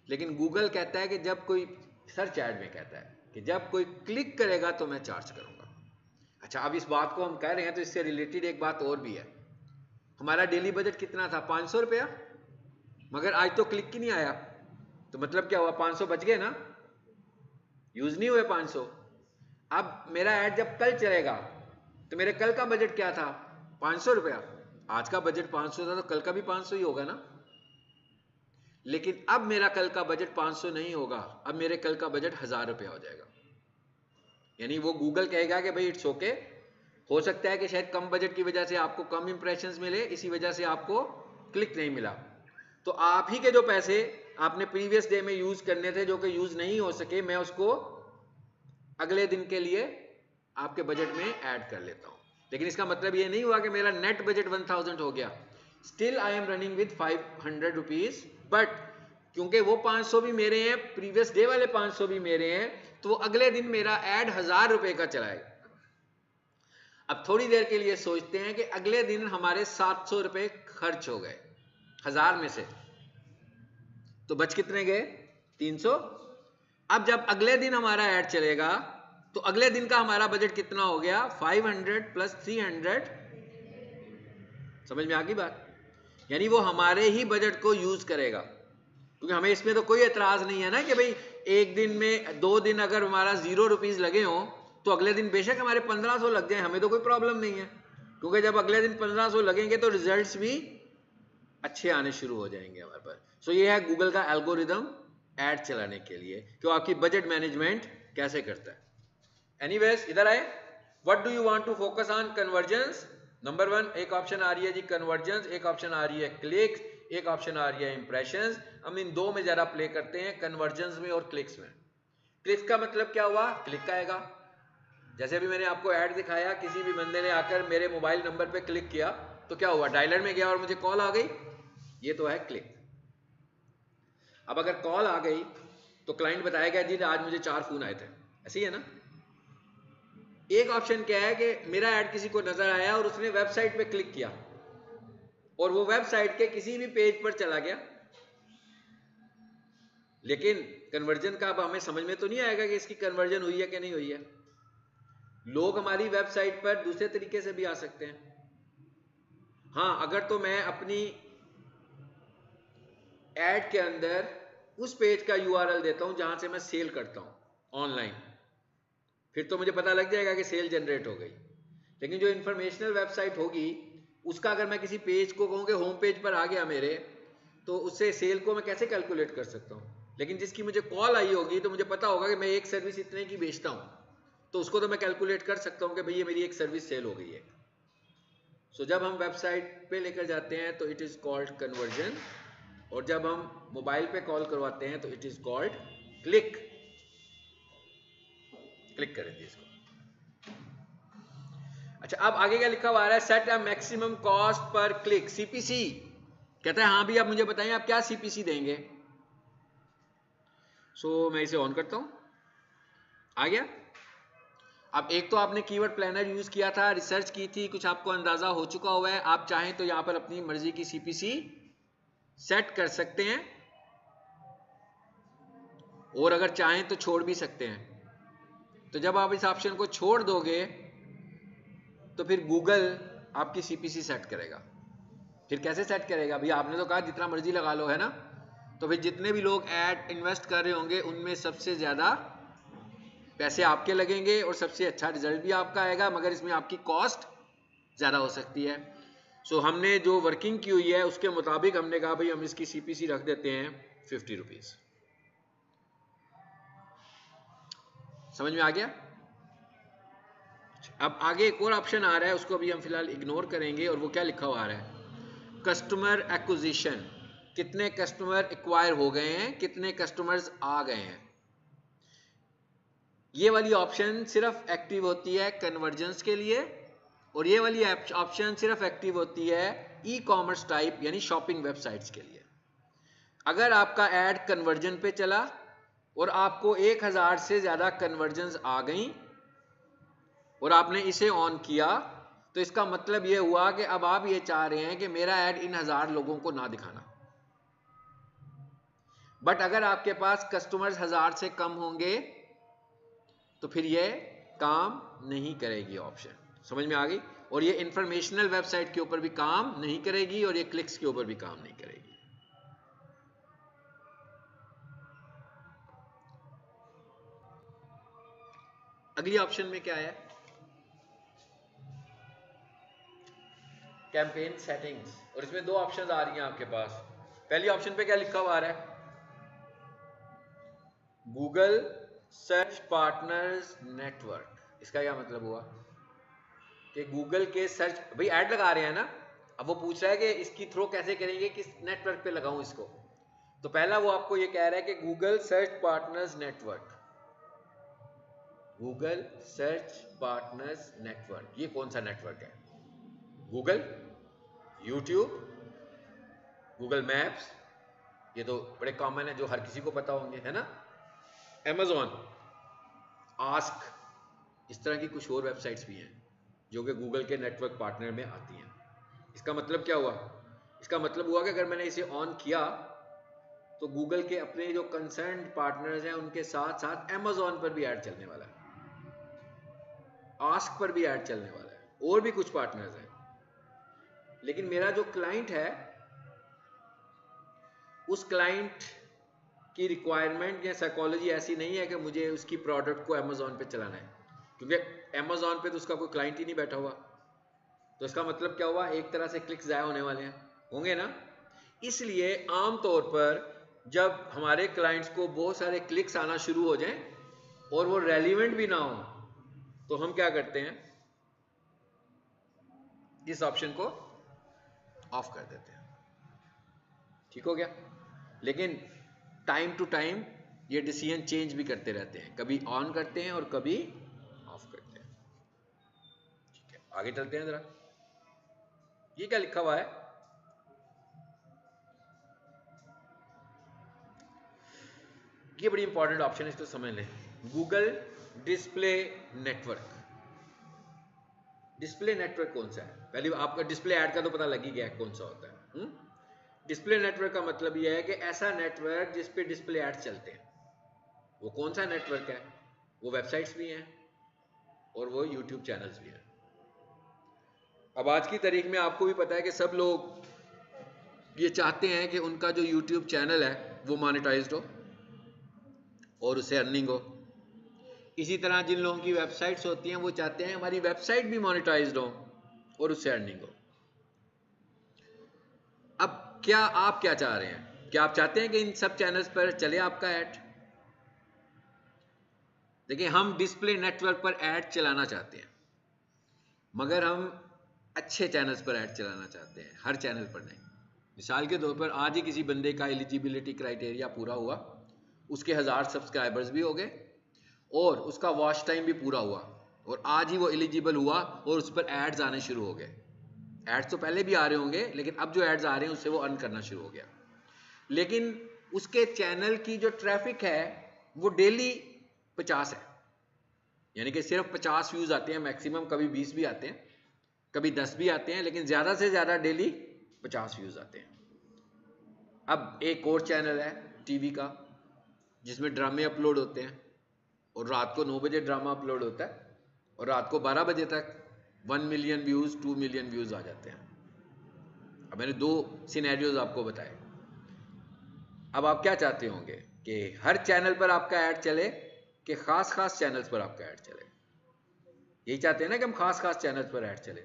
लेकिन गूगल कहता है कि जब कोई सर्च ऐड में कहता है कि जब कोई क्लिक करेगा तो मैं चार्ज करूंगा। अच्छा, अब इस बात को हम कह रहे हैं तो इससे रिलेटेड एक बात और भी है। हमारा डेली बजट कितना था? 500 रुपया, मगर आज तो क्लिक ही नहीं आया, तो मतलब क्या हुआ? 500 बच गए ना, यूज नहीं हुए 500। अब मेरा ऐड जब कल चलेगा तो मेरे कल का बजट क्या था? 500 रुपया। आज का बजट 500 था तो कल का भी 500 ही होगा ना। लेकिन अब मेरा कल का बजट 500 नहीं होगा, अब मेरे कल का बजट 1000 रुपया हो जाएगा। यानी वो गूगल कहेगा कि भाई इट्स ओके, हो सकता है कि शायद कम बजट की वजह से आपको कम इंप्रेशंस मिले, इसी वजह से आपको क्लिक नहीं मिला, तो आप ही के जो पैसे आपने प्रीवियस डे में यूज करने थे जो कि यूज नहीं हो सके, मैं उसको अगले दिन के लिए आपके बजट में ऐड कर लेता हूं। लेकिन इसका मतलब ये नहीं हुआ कि मेरा नेट बजट 1000 हो गया, still I am running with 500 rupees, but क्योंकि वो 500 भी मेरे हैं, प्रीवियस डे वाले 500 भी मेरे हैं, तो अगले दिन मेरा ऐड 1000 रुपए का चलाएगा। अब थोड़ी देर के लिए सोचते हैं कि अगले दिन हमारे 700 रुपए खर्च हो गए 1000 में से, तो बच कितने गए? 300। अब जब अगले दिन हमारा ऐड चलेगा तो अगले दिन का हमारा बजट कितना हो गया? 500 प्लस 300। समझ में आ गई बात? यानी वो हमारे ही बजट को यूज करेगा, क्योंकि हमें इसमें तो कोई एतराज नहीं है ना कि भाई एक दिन में 2 दिन अगर हमारा 0 रुपीज लगे हो तो अगले दिन बेशक हमारे 1500 लग जाए, हमें तो कोई प्रॉब्लम नहीं है, क्योंकि जब अगले दिन 1500 लगेंगे तो रिजल्ट्स भी अच्छे आने शुरू हो जाएंगे हमारे पास। सो ये है गूगल का एल्गोरिदम ऐड चलाने के लिए कि आपकी बजट मैनेजमेंट कैसे करता है। एनीवेज, इधर आए, what do you want to focus on? Convergence number 1, एक ऑप्शन आ रही है जी कन्वर्जेंस, एक ऑप्शन आ रही है क्लिक्स, एक ऑप्शन आ रही है इंप्रेशंस। हम इन दो में जरा प्ले करते हैं, कन्वर्जेंस में और क्लिक्स में। क्लिक्स का मतलब क्या हुआ? क्लिक आएगा। जैसे अभी मैंने आपको ऐड दिखाया, किसी भी बंदे ने आकर मेरे मोबाइल नंबर पे क्लिक किया तो क्या हुआ? डायलर में गया और मुझे कॉल आ गई। ये तो है क्लिक। अब अगर कॉल आ गई तो क्लाइंट बताएगा जी आज मुझे 4 फोन आए थे, ऐसे ही है ना। एक ऑप्शन क्या है कि मेरा ऐड किसी को नजर आया और उसने वेबसाइट पे क्लिक किया और वो वेबसाइट के किसी भी पेज पर चला गया, लेकिन कन्वर्जन का अब हमें समझ में तो नहीं आएगा कि इसकी कन्वर्जन हुई है कि नहीं हुई है। लोग हमारी वेबसाइट पर दूसरे तरीके से भी आ सकते हैं। हाँ, अगर तो मैं अपनी ऐड के अंदर उस पेज का यूआरएल देता हूं जहां से मैं सेल करता हूं ऑनलाइन, फिर तो मुझे पता लग जाएगा कि सेल जनरेट हो गई। लेकिन जो इंफॉर्मेशनल वेबसाइट होगी उसका अगर मैं किसी पेज को कहूं कि होम पेज पर आ गया मेरे, तो उससे सेल को मैं कैसे कैलकुलेट कर सकता हूं। लेकिन जिसकी मुझे कॉल आई होगी तो मुझे पता होगा कि मैं एक सर्विस इतने की बेचता हूं, तो उसको तो मैं कैलकुलेट कर सकता हूं कि भई ये मेरी एक सर्विस सेल हो गई है। सो जब हम वेबसाइट पे लेकर जाते हैं तो इट इज कॉल्ड कन्वर्जन, और जब हम मोबाइल पे कॉल करवाते हैं तो it is called click. Click करेंगे इसको। अच्छा, अब आगे क्या लिखा हुआ आ रहा है, set a maximum cost per click, CPC. कहता है हाँ भी आप मुझे बताएं आप क्या सीपीसी देंगे। सो मैं इसे ऑन करता हूं, आ गया। अब एक तो आपने कीवर्ड प्लानर यूज किया था, रिसर्च की थी, कुछ आपको अंदाजा हो चुका हुआ है। आप चाहें तो यहां पर अपनी मर्जी की सीपीसी सेट कर सकते हैं और अगर चाहें तो छोड़ भी सकते हैं। तो जब आप इस ऑप्शन को छोड़ दोगे तो फिर गूगल आपकी सीपीसी सेट करेगा। फिर कैसे सेट करेगा भैया, आपने तो कहा जितना मर्जी लगा लो, है ना। तो फिर जितने भी लोग ऐड इन्वेस्ट कर रहे होंगे उनमें सबसे ज्यादा पैसे आपके लगेंगे और सबसे अच्छा रिजल्ट भी आपका आएगा, मगर इसमें आपकी कॉस्ट ज्यादा हो सकती है। सो हमने जो वर्किंग की हुई है उसके मुताबिक हमने कहा भाई हम इसकी सीपीसी रख देते हैं 50 रुपीज। समझ में आ गया। अब आगे एक और ऑप्शन आ रहा है, उसको अभी हम फिलहाल इग्नोर करेंगे, और वो क्या लिखा हुआ आ रहा है, कस्टमर एक्विजिशन। कितने कस्टमर एक्वायर हो गए हैं, कितने कस्टमर्स आ गए हैं। ये वाली ऑप्शन सिर्फ एक्टिव होती है कन्वर्जेंस के लिए, और ये वाली ऑप्शन सिर्फ एक्टिव होती है ई कॉमर्स टाइप यानी शॉपिंग वेबसाइट्स के लिए। अगर आपका ऐड कन्वर्जन पे चला और आपको 1000 से ज्यादा कन्वर्जन्स आ गई और आपने इसे ऑन किया, तो इसका मतलब यह हुआ कि अब आप ये चाह रहे हैं कि मेरा ऐड इन 1000 लोगों को ना दिखाना। बट अगर आपके पास कस्टमर्स 1000 से कम होंगे तो फिर ये काम नहीं करेगी ऑप्शन। समझ में आ गई। और ये इंफॉर्मेशनल वेबसाइट के ऊपर भी काम नहीं करेगी और ये क्लिक्स के ऊपर भी काम नहीं करेगी। अगली ऑप्शन में क्या है, कैंपेन सेटिंग्स, और इसमें दो ऑप्शन आ रही हैं आपके पास। पहली ऑप्शन पे क्या लिखा हुआ आ रहा है, गूगल सर्च पार्टनर्स नेटवर्क। इसका क्या मतलब हुआ कि गूगल के सर्च, भाई ऐड लगा रहे हैं ना, अब वो पूछ रहा है कि इसकी थ्रो कैसे करेंगे, किस नेटवर्क पे लगाऊं इसको। तो पहला वो आपको ये कह रहा है कि Google search partners network, Google search partners network. ये कौन सा नेटवर्क है, गूगल, यूट्यूब, गूगल मैप्स, ये तो बड़े कॉमन है जो हर किसी को पता होंगे, है ना। Amazon, आस्क, इस तरह की कुछ और वेबसाइट्स भी हैं जो कि गूगल के नेटवर्क पार्टनर में आती हैं। इसका मतलब क्या हुआ, इसका मतलब हुआ कि अगर मैंने इसे ऑन किया तो गूगल के अपने जो कंसर्न पार्टनर्स हैं उनके साथ साथ Amazon पर भी ऐड चलने वाला है, आस्क पर भी ऐड चलने वाला है, और भी कुछ पार्टनर्स हैं। लेकिन मेरा जो क्लाइंट है उस क्लाइंट की रिक्वायरमेंट या साइकोलॉजी ऐसी नहीं है कि मुझे उसकी प्रोडक्ट को Amazon पे चलाना है, क्योंकि Amazon पे तो उसका कोई क्लाइंट ही नहीं बैठा हुआ। तो इसका मतलब क्या हुआ, एक तरह से क्लिक्स ज़ाया होने वाले हैं, होंगे ना। इसलिए आमतौर पर जब हमारे क्लाइंट्स को बहुत सारे क्लिक्स आना शुरू हो जाएं और वो रेलिवेंट भी ना हो, तो हम क्या करते हैं, इस ऑप्शन को ऑफ कर देते हैं। ठीक हो गया। लेकिन टाइम टू टाइम ये डिसीजन चेंज भी करते रहते हैं, कभी ऑन करते हैं और कभी ऑफ करते हैं। ठीक है, आगे चलते हैं जरा। ये क्या लिखा हुआ है, ये बड़ी इंपॉर्टेंट ऑप्शन है, इसको समझ लें। Google display network. Display network कौन सा है? पहले आपका डिस्प्ले ऐड का तो पता लग ही गया कौन सा होता है। डिस्प्ले नेटवर्क का मतलब यह है कि ऐसा नेटवर्क जिस पे डिस्प्ले ऐड चलते हैं। वो कौन सा नेटवर्क है? वो वेबसाइट्स भी हैं और वो यूट्यूब चैनल्स भी हैं। अब आज की तारीख में आपको भी पता है कि सब लोग ये चाहते हैं कि उनका जो यूट्यूब चैनल है वो मोनेटाइज्ड हो और उससे अर्निंग हो। इसी तरह जिन लोगों की वेबसाइट्स होती हैं वो चाहते हैं हमारी वेबसाइट भी मोनेटाइज्ड हो और उससे अर्निंग हो। अब क्या आप क्या चाह रहे हैं? क्या आप चाहते हैं कि इन सब चैनल्स पर चले आपका ऐड? देखिए, हम डिस्प्ले नेटवर्क पर ऐड चलाना चाहते हैं, मगर हम अच्छे चैनल्स पर ऐड चलाना चाहते हैं, हर चैनल पर नहीं। मिसाल के तौर पर आज ही किसी बंदे का एलिजिबिलिटी क्राइटेरिया पूरा हुआ, उसके 1000 सब्सक्राइबर्स भी हो गए और उसका वॉच टाइम भी पूरा हुआ और आज ही वो एलिजिबल हुआ और उस पर एड्स आने शुरू हो गए। एड्स तो पहले भी आ रहे होंगे, लेकिन अब जो एड्स आ रहे हैं उससे वो अर्न करना शुरू हो गया। लेकिन उसके चैनल की जो ट्रैफिक है वो डेली 50 है, यानी कि सिर्फ 50 व्यूज आते हैं मैक्सिमम, कभी 20 भी आते हैं, कभी 10 भी आते हैं, लेकिन ज्यादा से ज्यादा डेली 50 व्यूज आते हैं। अब एक और चैनल है टीवी का जिसमें ड्रामे अपलोड होते हैं और रात को 9 बजे ड्रामा अपलोड होता है और रात को 12 बजे तक 1 मिलियन व्यूज 2 मिलियन व्यूज आ जाते हैं। अब मैंने 2 सिनेरियोज आपको बताए। अब आप क्या चाहते होंगे कि हर चैनल पर आपका ऐड चले कि खास खास चैनल्स पर आपका ऐड चले? यही चाहते हैं ना कि हम खास खास चैनल्स पर ऐड चले।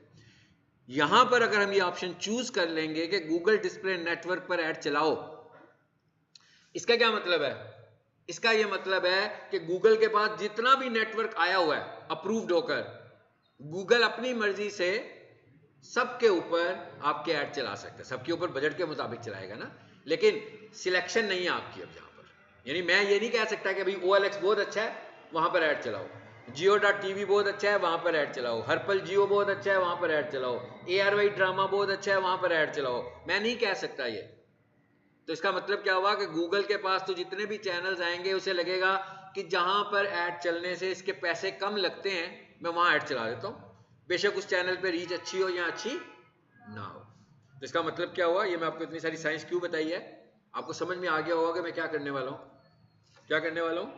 यहां पर अगर हम ये ऑप्शन चूज कर लेंगे कि गूगल डिस्प्ले नेटवर्क पर ऐड चलाओ, इसका क्या मतलब है? इसका यह मतलब है कि गूगल के पास जितना भी नेटवर्क आया हुआ है अप्रूव्ड होकर, गूगल अपनी मर्जी से सबके ऊपर आपके ऐड चला सकता है। सबके ऊपर बजट के मुताबिक चलाएगा ना, लेकिन सिलेक्शन नहीं है आपकी अब यहां पर। यानी मैं ये नहीं कह सकता कि भाई OLX बहुत अच्छा है वहां पर ऐड चलाओ, Jio.tv बहुत अच्छा है वहां पर ऐड चलाओ, हर्पल जियो बहुत अच्छा है वहां पर ऐड चलाओ, ARY ड्रामा बहुत अच्छा है वहां पर ऐड चलाओ। मैं नहीं कह सकता ये। तो इसका मतलब क्या हुआ कि गूगल के पास तो जितने भी चैनल्स आएंगे उसे लगेगा कि जहां पर ऐड चलने से इसके पैसे कम लगते हैं मैं वहां ऐड चला देता हूं, बेशक उस चैनल पे रीच अच्छी हो या अच्छी ना हो। तो इसका मतलब क्या हुआ? ये मैं आपको इतनी सारी साइंस क्यों बताई है, आपको समझ में आ गया होगा कि मैं क्या करने वाला हूं। क्या करने वाला हूं?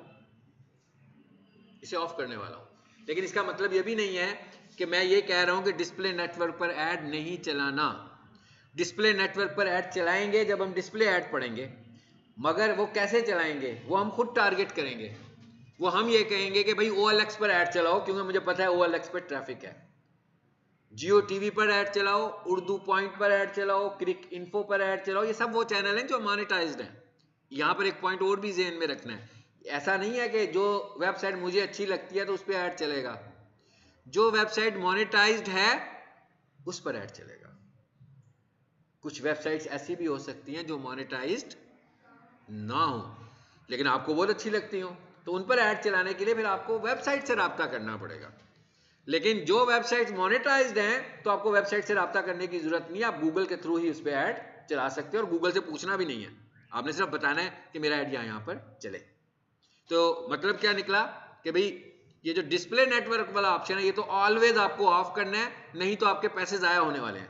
इसे ऑफ करने वाला हूं। लेकिन इसका मतलब ये भी नहीं है कि मैं ये कह रहा हूं कि डिस्प्ले नेटवर्क पर ऐड नहीं चलाना। डिस्प्ले नेटवर्क पर ऐड चलाएंगे जब हम डिस्प्ले ऐड पढ़ेंगे, मगर वो कैसे चलाएंगे वो हम खुद टारगेट करेंगे। वो हम ये कहेंगे कि भाई OLX पर ऐड चलाओ क्योंकि मुझे पता है OLX पर ट्रैफिक है, जियो टीवी पर ऐड चलाओ, उर्दू पॉइंट पर ऐड चलाओ, क्रिक इन्फो पर ऐड चलाओ। ये सब वो चैनल हैं जो मोनेटाइज्ड हैं। यहां पर एक पॉइंट और भी ज़हन में रखना है, ऐसा नहीं है कि जो वेबसाइट मुझे अच्छी लगती है तो उस पर ऐड चलेगा। जो वेबसाइट मोनेटाइज्ड है उस पर ऐड चलेगा। कुछ वेबसाइट्स ऐसी भी हो सकती हैं जो मोनेटाइज्ड ना हो लेकिन आपको बहुत अच्छी लगती हो, तो उन पर ऐड चलाने के लिए फिर आपको वेबसाइट से राब्ता करना पड़ेगा। लेकिन जो वेबसाइट्स मोनेटाइज्ड हैं तो आपको वेबसाइट से राब्ता करने की जरूरत नहीं है, आप गूगल के थ्रू ही उस पर ऐड चला सकते हो और गूगल से पूछना भी नहीं है, आपने सिर्फ बताना है कि मेरा ऐड यहाँ पर चले। तो मतलब क्या निकला कि भाई ये जो डिस्प्ले नेटवर्क वाला ऑप्शन है ये तो ऑलवेज आपको ऑफ करना है, नहीं तो आपके पैसे जाया होने वाले हैं,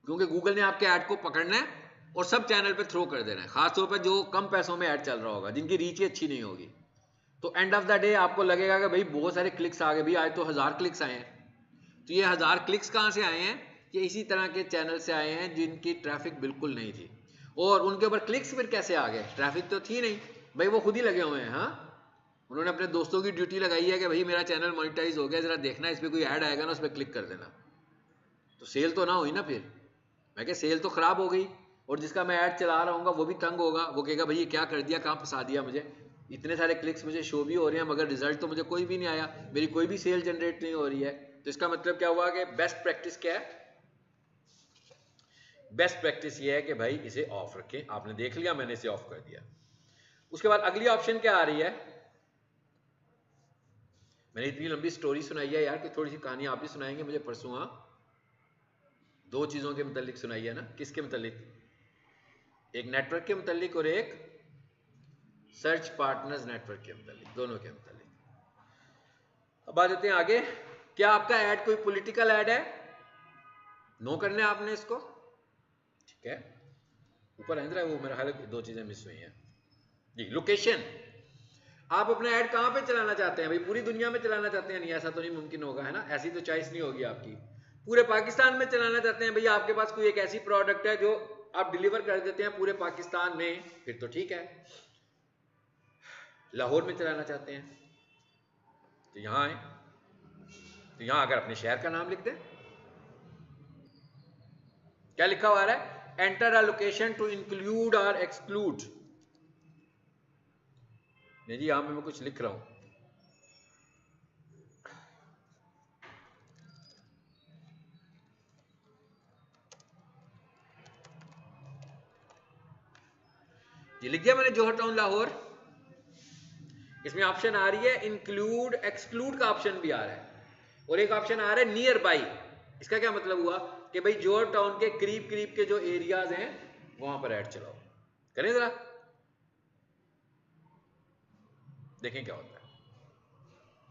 क्योंकि गूगल ने आपके ऐड को पकड़ना है और सब चैनल पे थ्रो कर देना है, खासतौर पर जो कम पैसों में ऐड चल रहा होगा, जिनकी रीच ही अच्छी नहीं होगी। तो एंड ऑफ द डे आपको लगेगा कि भाई बहुत सारे क्लिक्स आ गए, भाई आज तो 1000 क्लिक्स आए हैं। तो ये 1000 क्लिक्स कहाँ से आए हैं? ये इसी तरह के चैनल से आए हैं जिनकी ट्रैफिक बिल्कुल नहीं थी। और उनके ऊपर क्लिक्स फिर कैसे आ गए? ट्रैफिक तो थी नहीं भाई, वो खुद ही लगे हुए हैं। हाँ, उन्होंने अपने दोस्तों की ड्यूटी लगाई है कि भाई मेरा चैनल मोनेटाइज हो गया, जरा देखना इस पर कोई ऐड आएगा ना उस पर क्लिक कर देना। तो सेल तो ना हुई ना फिर। मैं क्या, सेल तो खराब हो गई और जिसका मैं ऐड चला रहा हूँ वो भी तंग होगा, वो कहेगा भाई ये क्या कर दिया, कहाँ फंसा दिया मुझे, इतने सारे क्लिक्स मुझे शो भी हो रहे हैं मगर रिजल्ट तो मुझे कोई भी नहीं आया, मेरी कोई भी सेल जनरेट नहीं हो रही है। तो इसका मतलब क्या हुआ कि बेस्ट प्रैक्टिस क्या है? बेस्ट प्रैक्टिस ये है कि भाई इसे ऑफ रखें। आपने देख लिया, मैंने इसे ऑफ कर दिया। उसके बाद अगली ऑप्शन क्या आ रही है? मैंने इतनी लंबी स्टोरी सुनाई है यार, कि थोड़ी सी कहानी आप भी सुनाएंगे मुझे परसों। हाँ, 2 चीजों के मुतालिक सुनाई है ना। किसके मुतालिक? एक नेटवर्क के मुतालिक और एक सर्च पार्टनर्स नेटवर्क के मतलब, दोनों के मतलब। अब आ जाते हैं आगे। क्या आपका ऐड कोई पॉलिटिकल ऐड है? नो करने आपने इसको, ठीक है। ऊपर है वो मेरा ख्याल दो चीजें मिस हुई हैं जी। लोकेशन, आप अपना ऐड कहां पे चलाना चाहते हैं भाई? पूरी दुनिया में चलाना चाहते हैं? नहीं, ऐसा तो नहीं मुमकिन होगा, है ना, ऐसी तो चॉइस नहीं होगी आपकी। पूरे पाकिस्तान में चलाना चाहते हैं भैया, आपके पास कोई एक ऐसी प्रोडक्ट है जो आप डिलीवर कर देते हैं पूरे पाकिस्तान में, फिर तो ठीक है। लाहौर में चलाना चाहते हैं तो यहां आए, तो यहां अगर अपने शहर का नाम लिख दें, क्या लिखा हुआ है? Enter a location to include और एक्सक्लूड। नहीं जी, यहां पे मैं कुछ लिख रहा हूं। ये लिख दिया मैंने, जौहर टाउन लाहौर। इसमें ऑप्शन आ रही है इंक्लूड, एक्सक्लूड का ऑप्शन भी आ रहा है, और एक ऑप्शन आ रहा है नियर बाई। इसका क्या मतलब हुआ कि भाई जौहर टाउन के करीब करीब के जो एरियाज हैं वहां पर ऐड चलाओ। करें जरा, देखें क्या होता है,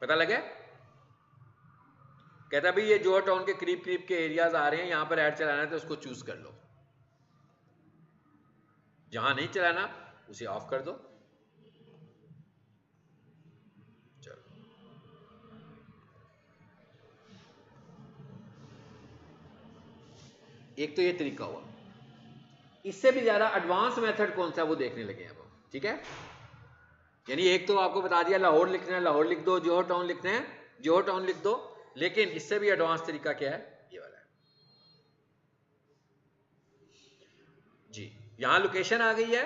पता लगे। कहता भाई ये जौहर टाउन के करीब करीब के एरियाज आ रहे हैं, यहां पर ऐड चलाना है तो उसको चूज कर लो, जहां नहीं चलाना उसे ऑफ कर दो। एक तो ये तरीका हुआ, इससे भी ज्यादा एडवांस मेथड कौन सा वो देखने लगे अब, ठीक है। यानी एक तो आपको बता दिया लाहौर लिखना है, लाहौर लिख दो, जौहर टाउन लिखना है, जौहर टाउन लिख दो, लेकिन इससे भी एडवांस तरीका क्या है, ये वाला है जी। यहां लोकेशन आ गई है,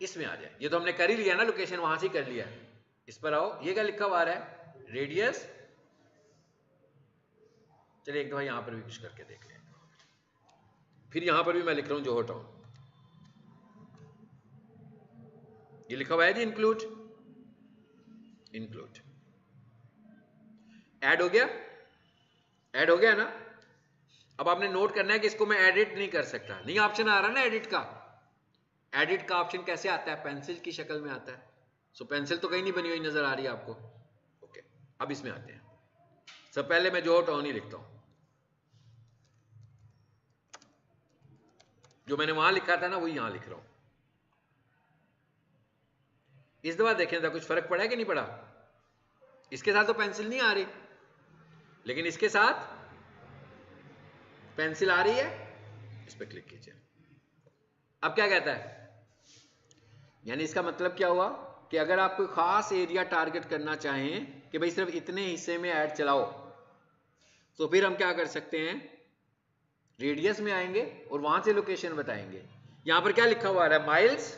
इसमें आ जाए, ये तो हमने कर ही लिया ना, लोकेशन वहां से कर लिया है। इस पर आओ, ये क्या लिखा हुआ है, रेडियस। चलिए एक दफा यहां पर भी कुछ करके देख लें, फिर यहां पर भी मैं लिख रहा हूं जौहर टाउन, ये लिखा हुआ है जी इंक्लूड, इंक्लूड। ऐड हो गया, ऐड हो गया ना। अब आपने नोट करना है कि इसको मैं एडिट नहीं कर सकता, नहीं ऑप्शन आ रहा ना एडिट का। एडिट का ऑप्शन कैसे आता है? पेंसिल की शक्ल में आता है। सो पेंसिल तो कहीं नहीं बनी हुई नजर आ रही है आपको। ओके, अब इसमें आते हैं। सब पहले मैं जौहर टाउन ही लिखता हूं, जो मैंने वहां लिखा था ना वही यहां लिख रहा हूं। इस दफा देखें था कुछ फर्क पड़ा है कि नहीं पड़ा। इसके साथ तो पेंसिल नहीं आ रही, लेकिन इसके साथ पेंसिल आ रही है। इस पर क्लिक कीजिए। अब क्या कहता है, यानी इसका मतलब क्या हुआ कि अगर आप कोई खास एरिया टारगेट करना चाहें कि भाई सिर्फ इतने हिस्से में ऐड चलाओ, तो फिर हम क्या कर सकते हैं, रेडियस में आएंगे और वहां से लोकेशन बताएंगे। यहां पर क्या लिखा हुआ है, माइल्स।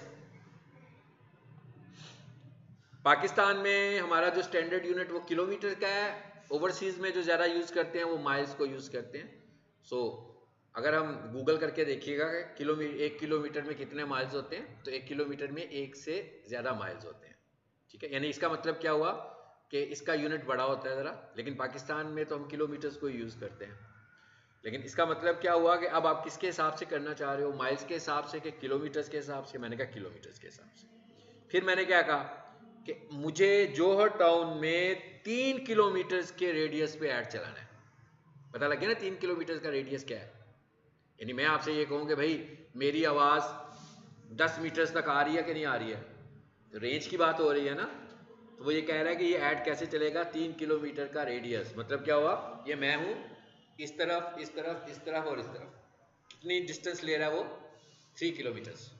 पाकिस्तान में हमारा जो स्टैंडर्ड यूनिट वो किलोमीटर का है, ओवरसीज में जो ज्यादा यूज करते हैं वो माइल्स को यूज करते हैं। सो अगर हम गूगल करके देखिएगा किलोमीटर, 1 किलोमीटर में कितने माइल्स होते हैं, तो 1 किलोमीटर में 1 से ज्यादा माइल्स होते हैं, ठीक है। यानी इसका मतलब क्या हुआ कि इसका यूनिट बड़ा होता है जरा, लेकिन पाकिस्तान में तो हम किलोमीटर्स को यूज करते हैं। लेकिन इसका मतलब क्या हुआ कि अब आप किसके हिसाब से करना चाह रहे हो, माइल्स के हिसाब से कि किलोमीटर्स के हिसाब से? मैंने कहा किलोमीटर्स के हिसाब से। फिर मैंने क्या कहा कि मुझे जौहर टाउन में 3 किलोमीटर्स के रेडियस पे ऐड चलाना है। पता लग गया ना 3 किलोमीटर का रेडियस क्या है। यानी मैं आपसे ये कहूं कि भाई मेरी आवाज 10 मीटर्स तक आ रही है कि नहीं आ रही है, तो रेंज की बात हो रही है ना। तो वो ये कह रहा है कि ये ऐड कैसे चलेगा, 3 किलोमीटर का रेडियस। मतलब क्या हुआ, ये मैं हूं, इस तरफ इस तरफ इस तरफ और इस तरफ, कितनी डिस्टेंस ले रहा है वो, 3 किलोमीटर्स।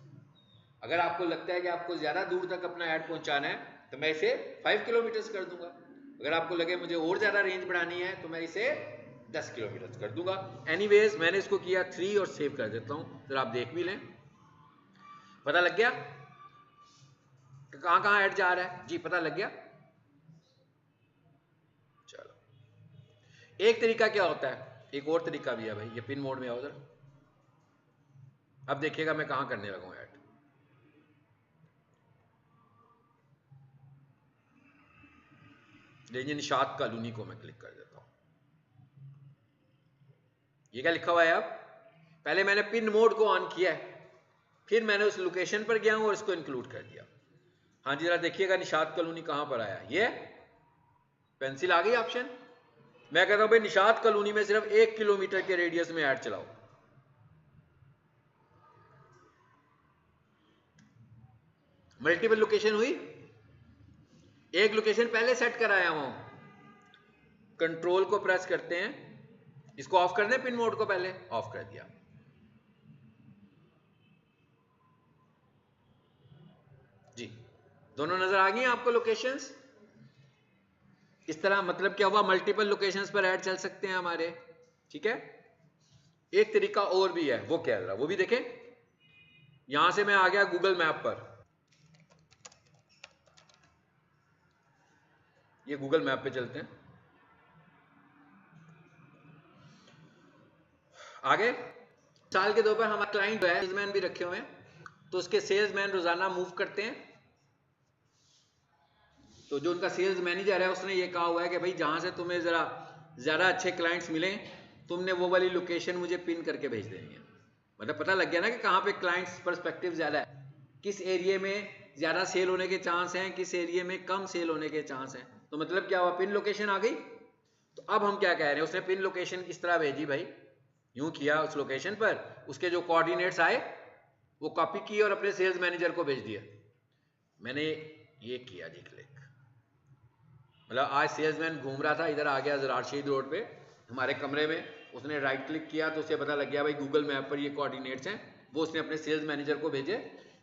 अगर आपको लगता है कि आपको ज्यादा दूर तक अपना ऐड पहुंचाना है तो मैं इसे 5 किलोमीटर्स कर दूंगा। अगर आपको लगे मुझे और ज्यादा रेंज बढ़ानी है तो मैं इसे 10 किलोमीटर कर दूंगा। एनीवेज मैंने इसको किया 3 और सेव कर देता हूं, फिर आप देख भी लें। पता लग गया कि कहां कहां ऐड जा रहा है जी, पता लग गया। चलो, एक तरीका क्या होता है, एक और तरीका भी है भाई, ये पिन मोड में आओ जरा। अब देखिएगा मैं कहां करने लगा हूं ऐड। लेकिन निशात कॉलोनी को मैं क्लिक कर देता हूं। ये क्या लिखा हुआ है, अब पहले मैंने पिन मोड को ऑन किया है, फिर मैंने उस लोकेशन पर गया हूं और इसको इंक्लूड कर दिया। हाँ जी, जरा देखिएगा निशात कॉलोनी कहाँ पर आया। ये पेंसिल आ गई ऑप्शन। मैं कहता हूं भाई निशात कॉलोनी में सिर्फ 1 किलोमीटर के रेडियस में ऐड चलाओ। मल्टीपल लोकेशन हुई, एक लोकेशन पहले सेट कराया हूं। कंट्रोल को प्रेस करते हैं, इसको ऑफ कर दें, पिन मोड को पहले ऑफ कर दिया। जी, दोनों नजर आ गई आपको लोकेशंस। इस तरह मतलब क्या हुआ, मल्टीपल लोकेशंस पर ऐड चल सकते हैं हमारे। ठीक है, एक तरीका और भी है, वो क्या है वो भी देखें। यहां से मैं आ गया गूगल मैप पर, ये गूगल मैप पे चलते हैं। आगे साल के दो पर हमारा क्लाइंट जो है सेल्समैन भी रखे हुए हैं, तो उसके सेल्समैन रोजाना मूव करते हैं। तो जो उनका सेल्स मैनेजर है उसने ये कहा हुआ है कि भाई जहां से तुम्हें जरा ज्यादा अच्छे क्लाइंट्स मिले, तुमने वो वाली लोकेशन मुझे पिन करके भेज देनी है। मतलब पता लग गया ना कि कहाँ पे क्लाइंट्स पर्सपेक्टिव ज्यादा है, किस एरिया में ज्यादा सेल होने के चांस हैं, किस एरिया में कम सेल होने के चांस हैं। तो मतलब क्या हुआ, पिन लोकेशन आ गई। तो अब हम क्या कह रहे हैं, उसने पिन लोकेशन किस तरह भेजी भाई, यूं किया उस लोकेशन पर उसके जो कोऑर्डिनेट्स आए वो कॉपी किए और अपने सेल्स मैनेजर को भेज दिया। मैंने ये किया जी क्लिक, मतलब आज सेल्समैन घूम रहा था, इधर आ गया ज़रार शहीद रोड पे हमारे कमरे में, उसने राइट क्लिक किया तो उसे पता लग गया भाई गूगल मैप पर ये कोऑर्डिनेट्स हैं, वो उसने अपने सेल्स मैनेजर को भेजे।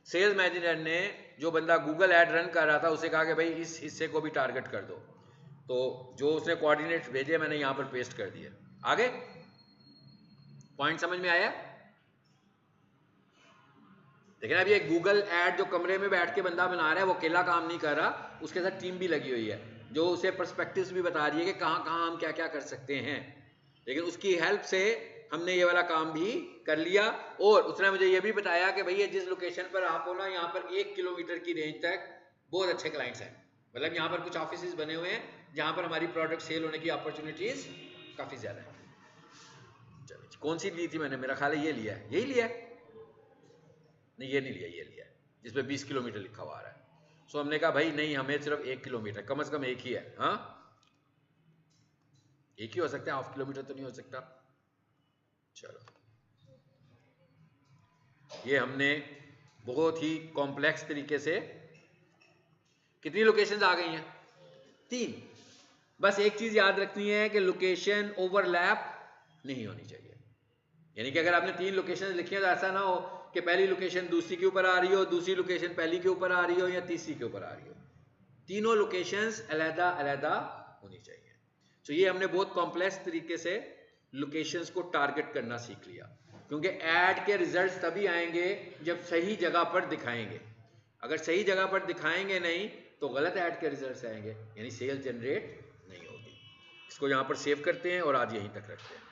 सेल्स मैनेजर ने जो बंदा गूगल ऐड रन कर रहा था उसे कहा कि भाई इस हिस्से को भी टारगेट कर दो, तो जो उसने कोऑर्डिनेट्स भेजे मैंने यहाँ पर पेस्ट कर दिए। आगे पॉइंट समझ में आया। लेकिन अब ये गूगल ऐड जो कमरे में बैठ के बंदा बना रहा है वो अकेला काम नहीं कर रहा, उसके साथ टीम भी लगी हुई है जो उसे पर्सपेक्टिव्स भी बता रही है कि कहाँ कहाँ हम क्या क्या कर सकते हैं। लेकिन उसकी हेल्प से हमने ये वाला काम भी कर लिया। और उसने मुझे ये भी बताया कि भैया जिस लोकेशन पर आप हो ना, यहाँ पर 1 किलोमीटर की रेंज तक बहुत अच्छे क्लाइंट्स हैं। मतलब यहाँ पर कुछ ऑफिस बने हुए हैं जहाँ पर हमारी प्रोडक्ट सेल होने की अपॉर्चुनिटीज काफ़ी ज़्यादा है। चलिए, कौन सी ली थी मैंने, मेरा ख्याल है ये लिया है, यही लिया है, नहीं ये नहीं लिया, ये लिया है जिसपे 20 किलोमीटर लिखा हुआ आ रहा है। सो हमने कहा भाई नहीं, हमें सिर्फ 1 किलोमीटर, कम से कम एक ही है। हाँ, एक ही हो सकता है, हाफ किलोमीटर तो नहीं हो सकता। चलो, ये हमने बहुत ही कॉम्प्लेक्स तरीके से, कितनी लोकेशंस आ गई हैं, 3। बस एक चीज याद रखनी है कि लोकेशन ओवरलैप नहीं होनी चाहिए। यानी कि अगर आपने 3 लोकेशन लिखी है तो ऐसा ना हो कि पहली लोकेशन दूसरी के ऊपर आ रही हो, दूसरी लोकेशन पहली के ऊपर आ रही हो, या तीसरी के ऊपर आ रही हो। तीनों लोकेशंस अलहदा अलहदा होनी चाहिए। तो ये हमने बहुत कॉम्प्लेक्स तरीके से लोकेशंस को टारगेट करना सीख लिया, क्योंकि ऐड के रिजल्ट्स तभी आएंगे जब सही जगह पर दिखाएंगे। अगर सही जगह पर दिखाएंगे नहीं तो गलत ऐड के रिजल्ट्स आएंगे, यानी सेल जनरेट नहीं होगी। इसको यहाँ पर सेव करते हैं और आज यहीं तक रखते हैं।